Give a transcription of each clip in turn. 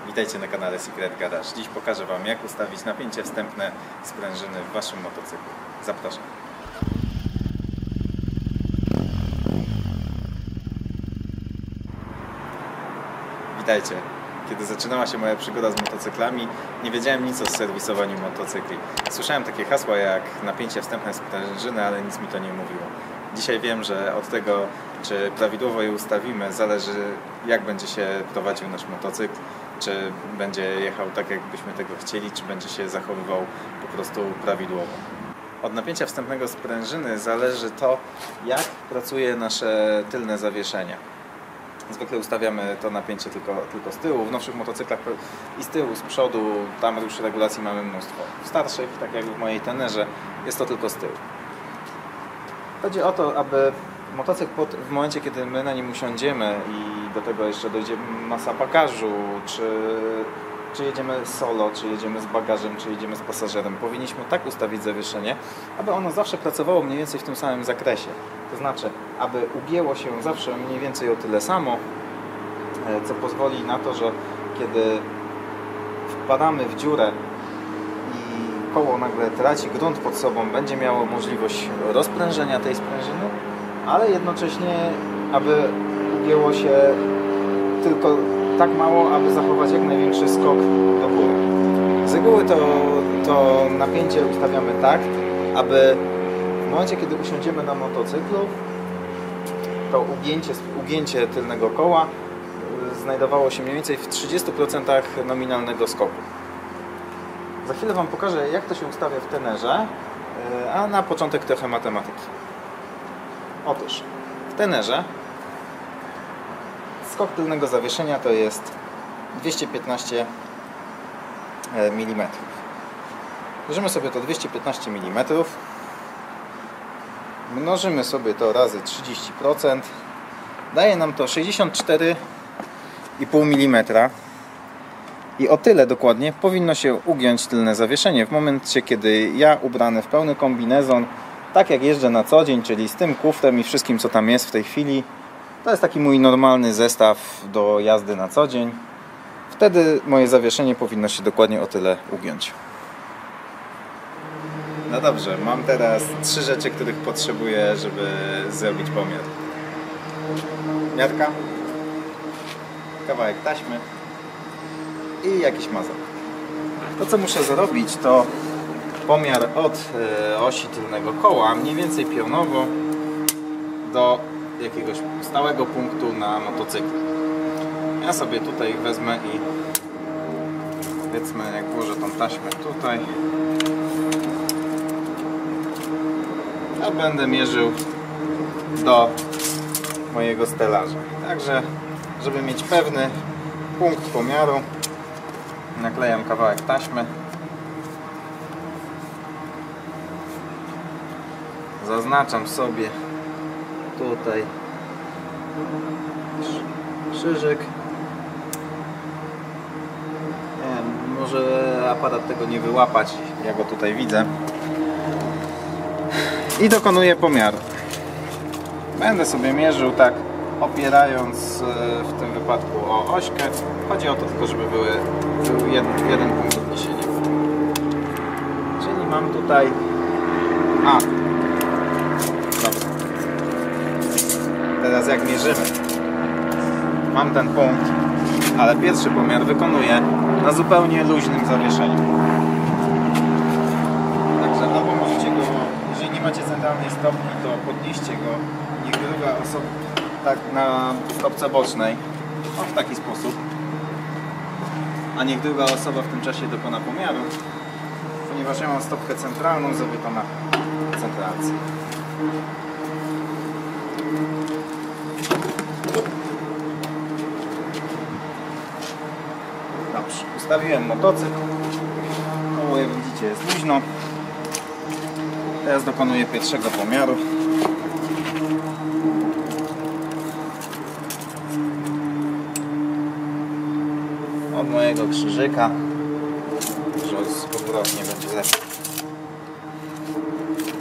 Witajcie na kanale Secret Garage. Dziś pokażę Wam, jak ustawić napięcie wstępne sprężyny w Waszym motocyklu. Zapraszam. Witajcie. Kiedy zaczynała się moja przygoda z motocyklami, nie wiedziałem nic o serwisowaniu motocykli. Słyszałem takie hasła jak napięcie wstępne sprężyny, ale nic mi to nie mówiło. Dzisiaj wiem, że od tego, czy prawidłowo je ustawimy, zależy, jak będzie się prowadził nasz motocykl, czy będzie jechał tak, jakbyśmy tego chcieli, czy będzie się zachowywał po prostu prawidłowo. Od napięcia wstępnego sprężyny zależy to, jak pracuje nasze tylne zawieszenie. Zwykle ustawiamy to napięcie tylko z tyłu. W nowszych motocyklach i z tyłu, z przodu, tam już regulacji mamy mnóstwo. W starszych, tak jak w mojej Tenerze, jest to tylko z tyłu. Chodzi o to, aby motocykl w momencie, kiedy my na nim usiądziemy i do tego jeszcze dojdzie masa bagażu, czy jedziemy solo, czy jedziemy z bagażem, czy jedziemy z pasażerem, powinniśmy tak ustawić zawieszenie, aby ono zawsze pracowało mniej więcej w tym samym zakresie. To znaczy, aby ugięło się zawsze mniej więcej o tyle samo, co pozwoli na to, że kiedy wpadamy w dziurę i koło nagle traci grunt pod sobą, będzie miało możliwość rozprężenia tej sprężyny, ale jednocześnie, aby ugięło się tylko tak mało, aby zachować jak największy skok do góry. Z reguły to napięcie ustawiamy tak, aby w momencie, kiedy usiądziemy na motocyklu, to ugięcie tylnego koła znajdowało się mniej więcej w 30% nominalnego skoku. Za chwilę Wam pokażę, jak to się ustawia w Tenerze, a na początek trochę matematyki. Otóż w Tenerze skok tylnego zawieszenia to jest 215 mm. Bierzemy sobie to 215 mm, mnożymy sobie to razy 30%, daje nam to 64,5 mm i o tyle dokładnie powinno się ugiąć tylne zawieszenie w momencie, kiedy ja ubrany w pełny kombinezon, tak jak jeżdżę na co dzień, czyli z tym kufrem i wszystkim, co tam jest w tej chwili. To jest taki mój normalny zestaw do jazdy na co dzień. Wtedy moje zawieszenie powinno się dokładnie o tyle ugiąć. No dobrze, mam teraz 3 rzeczy, których potrzebuję, żeby zrobić pomiar. Miarka, kawałek taśmy i jakiś mazak. To, co muszę zrobić, to pomiar od osi tylnego koła, mniej więcej pionowo do jakiegoś stałego punktu na motocyklu. Ja sobie tutaj wezmę i powiedzmy, jak włożę tą taśmę tutaj, a będę mierzył do mojego stelaża. Także, żeby mieć pewny punkt pomiaru, naklejam kawałek taśmy, zaznaczam sobie tutaj krzyżyk. Nie wiem, może aparat tego nie wyłapać, ja go tutaj widzę. I dokonuję pomiaru. Będę sobie mierzył tak, opierając w tym wypadku o ośkę. Chodzi o to tylko, żeby był jeden punkt odniesienia. Czyli mam tutaj... Dobra. Teraz jak mierzymy, mam ten punkt, ale pierwszy pomiar wykonuję na zupełnie luźnym zawieszeniu. Także albo możecie go, jeżeli nie macie centralnej stopni, to podnieście go, niech druga osoba tak na stopce bocznej, w taki sposób, a niech druga osoba w tym czasie dokona pomiaru, ponieważ ja mam stopkę centralną, zrobię to na centralce. Dobrze, ustawiłem motocykl. Koło, jak widzicie, jest luźno. Teraz dokonuję pierwszego pomiaru. Od mojego krzyżyka, że powrotnie będzie lepiej.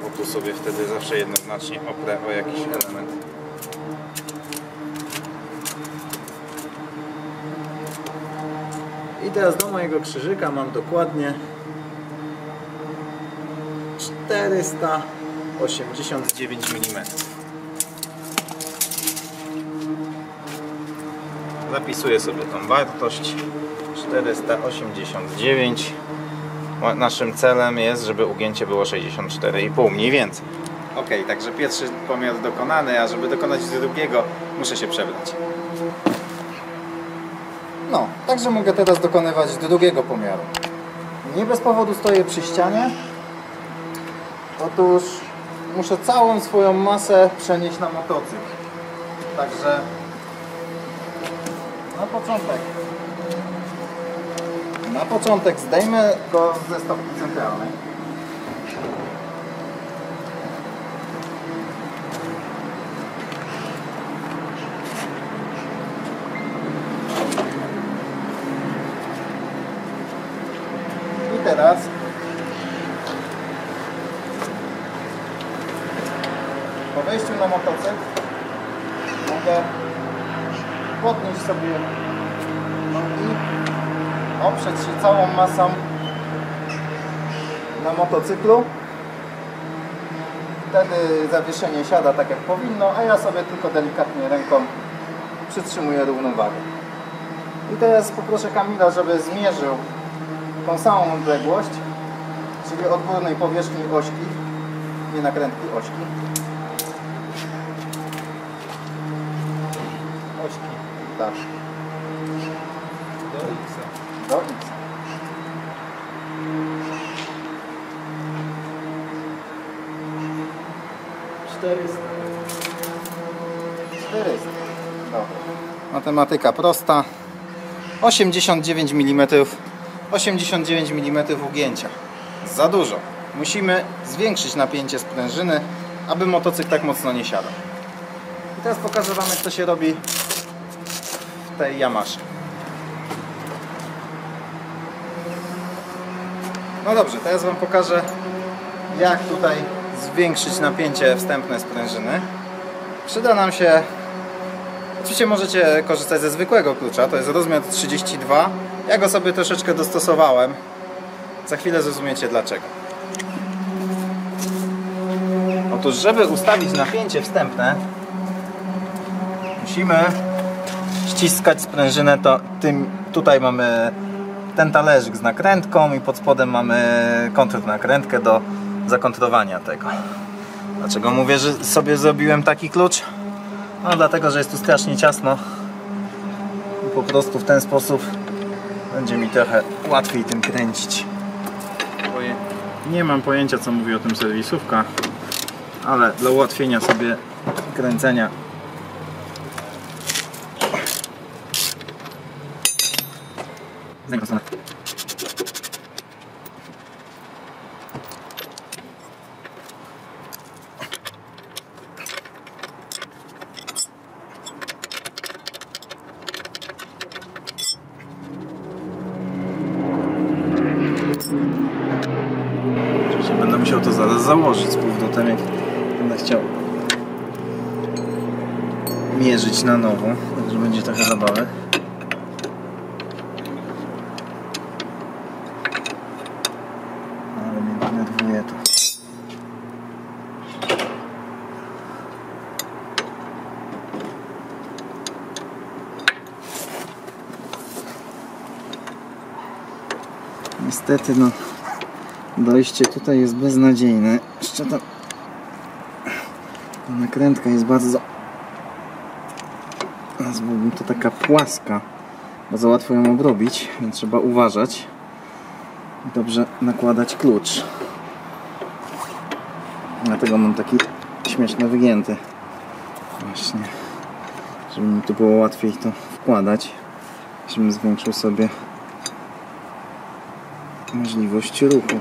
Bo tu sobie wtedy zawsze jednoznacznie oprę o jakiś element. I teraz do mojego krzyżyka mam dokładnie 489 mm. Zapisuję sobie tą wartość 489. Naszym celem jest, żeby ugięcie było 64,5 mniej więcej. Ok, także pierwszy pomiar dokonany, a żeby dokonać drugiego, muszę się przebrać. No, także mogę teraz dokonywać drugiego pomiaru. Nie bez powodu stoję przy ścianie. Otóż muszę całą swoją masę przenieść na motocykl. Także na początek zdejmę go ze stopki centralnej. I teraz po wejściu na motocykl mogę podnieść sobie nogi, oprzeć się całą masą na motocyklu. Wtedy zawieszenie siada tak jak powinno, a ja sobie tylko delikatnie ręką przytrzymuję równowagę. I teraz poproszę Kamila, żeby zmierzył tą samą odległość, czyli od górnej powierzchni ośki, nie nakrętki, ośki. Ośki, tak. Do X. Do X. Czterysta. Dobra. Matematyka prosta. 89 mm. 89 mm ugięcia. Za dużo. Musimy zwiększyć napięcie sprężyny, aby motocykl tak mocno nie siadał. I teraz pokażę Wam, jak to się robi w tej Yamasze. No dobrze, teraz Wam pokażę, jak tutaj zwiększyć napięcie wstępne sprężyny. Przyda nam się, oczywiście możecie korzystać ze zwykłego klucza, to jest rozmiar 32. Ja go sobie troszeczkę dostosowałem. Za chwilę zrozumiecie dlaczego. Otóż, żeby ustawić napięcie wstępne, musimy ściskać sprężynę. Tutaj mamy ten talerzyk z nakrętką i pod spodem mamy kontrnakrętkę do zakontrowania tego. Dlaczego mówię, że sobie zrobiłem taki klucz? No dlatego, że jest tu strasznie ciasno i po prostu w ten sposób będzie mi trochę łatwiej tym kręcić. Nie mam pojęcia, co mówi o tym serwisówka, ale dla ułatwienia sobie kręcenia będę musiał to zaraz założyć z powrotem, jak będę chciał mierzyć na nowo, także będzie trochę zabawy. Ale mnie denerwuje to. Niestety no, dojście tutaj jest beznadziejne. Jeszcze ta nakrętka jest bardzo, nazwałbym to taka płaska. Bardzo łatwo ją obrobić, więc trzeba uważać. Dobrze nakładać klucz. Dlatego mam taki śmieszny wygięty. Właśnie, żeby mi tu było łatwiej to wkładać. Żebym zwiększył sobie możliwość ruchu.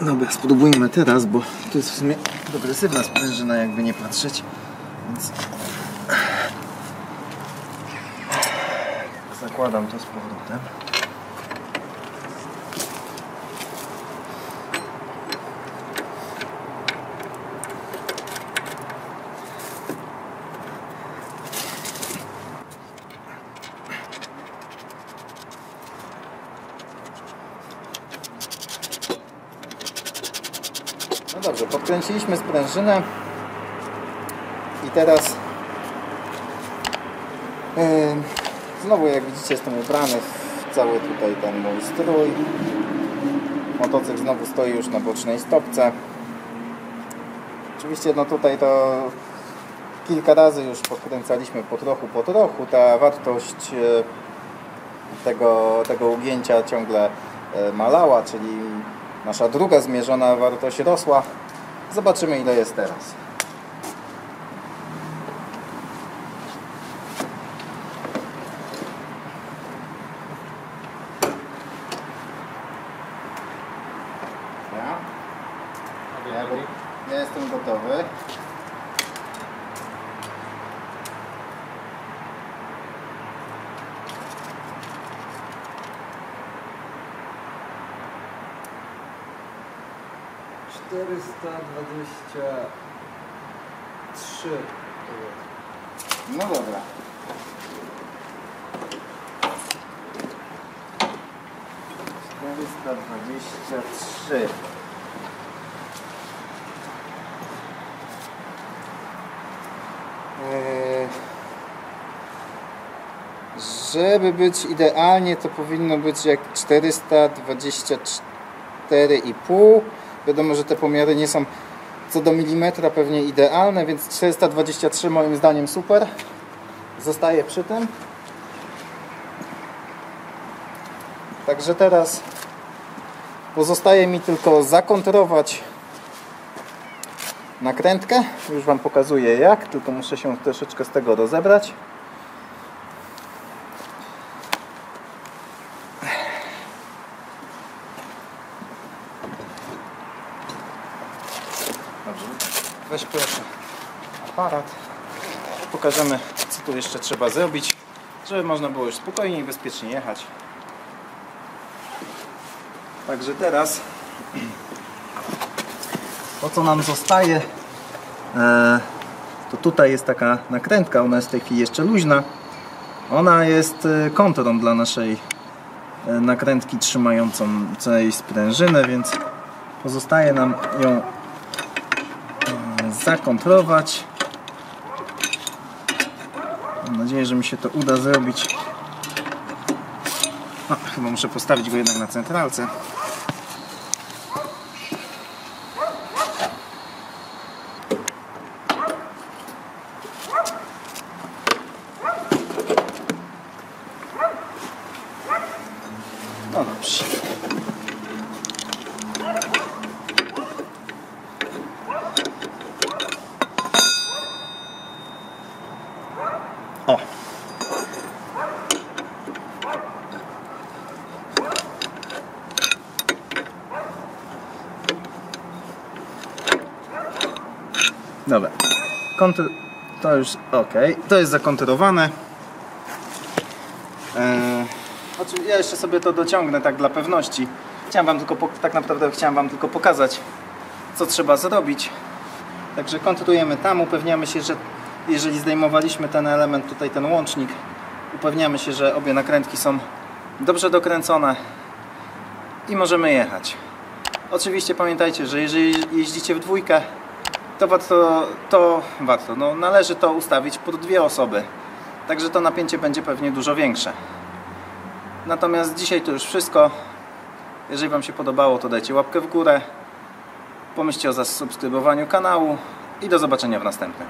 Dobra, spróbujmy teraz, bo to jest w sumie progresywna sprężyna, jakby nie patrzeć, więc zakładam to z powrotem. No dobrze, podkręciliśmy sprężynę i teraz znowu, jak widzicie, jestem ubrany w cały tutaj ten mój strój. Motocykl znowu stoi już na bocznej stopce. Oczywiście no tutaj to kilka razy już podkręcaliśmy po trochu. Ta wartość tego ugięcia ciągle malała, czyli nasza druga zmierzona wartość rosła. Zobaczymy, ile jest teraz. Ja jestem gotowy. $423. No dobra. $423. Żeby być idealnie, to powinno być jak 424,5. Wiadomo, że te pomiary nie są co do milimetra pewnie idealne, więc 423 moim zdaniem super. Zostaję przy tym. Także teraz pozostaje mi tylko zakontrować nakrętkę. Już Wam pokazuję jak, tylko muszę się troszeczkę z tego rozebrać. Dobrze, weź proszę aparat. Pokażemy, co tu jeszcze trzeba zrobić, żeby można było już spokojnie i bezpiecznie jechać. Także teraz to, co nam zostaje, to tutaj jest taka nakrętka, ona jest w tej chwili jeszcze luźna. Ona jest kontrą dla naszej nakrętki trzymającej sprężynę, więc pozostaje nam ją zakontrować. Mam nadzieję, że mi się to uda zrobić. No, chyba muszę postawić go jednak na centralce. No dobrze. O! Dobra. To już ok. To jest zakonturowane. Ja jeszcze sobie to dociągnę tak dla pewności. Tak naprawdę chciałem Wam tylko pokazać, co trzeba zrobić. Także konturujemy tam, upewniamy się, że jeżeli zdejmowaliśmy ten element, tutaj ten łącznik, upewniamy się, że obie nakrętki są dobrze dokręcone i możemy jechać. Oczywiście pamiętajcie, że jeżeli jeździcie w dwójkę, to należy to ustawić pod 2 osoby. Także to napięcie będzie pewnie dużo większe. Natomiast dzisiaj to już wszystko. Jeżeli Wam się podobało, to dajcie łapkę w górę. Pomyślcie o zasubskrybowaniu kanału i do zobaczenia w następnym.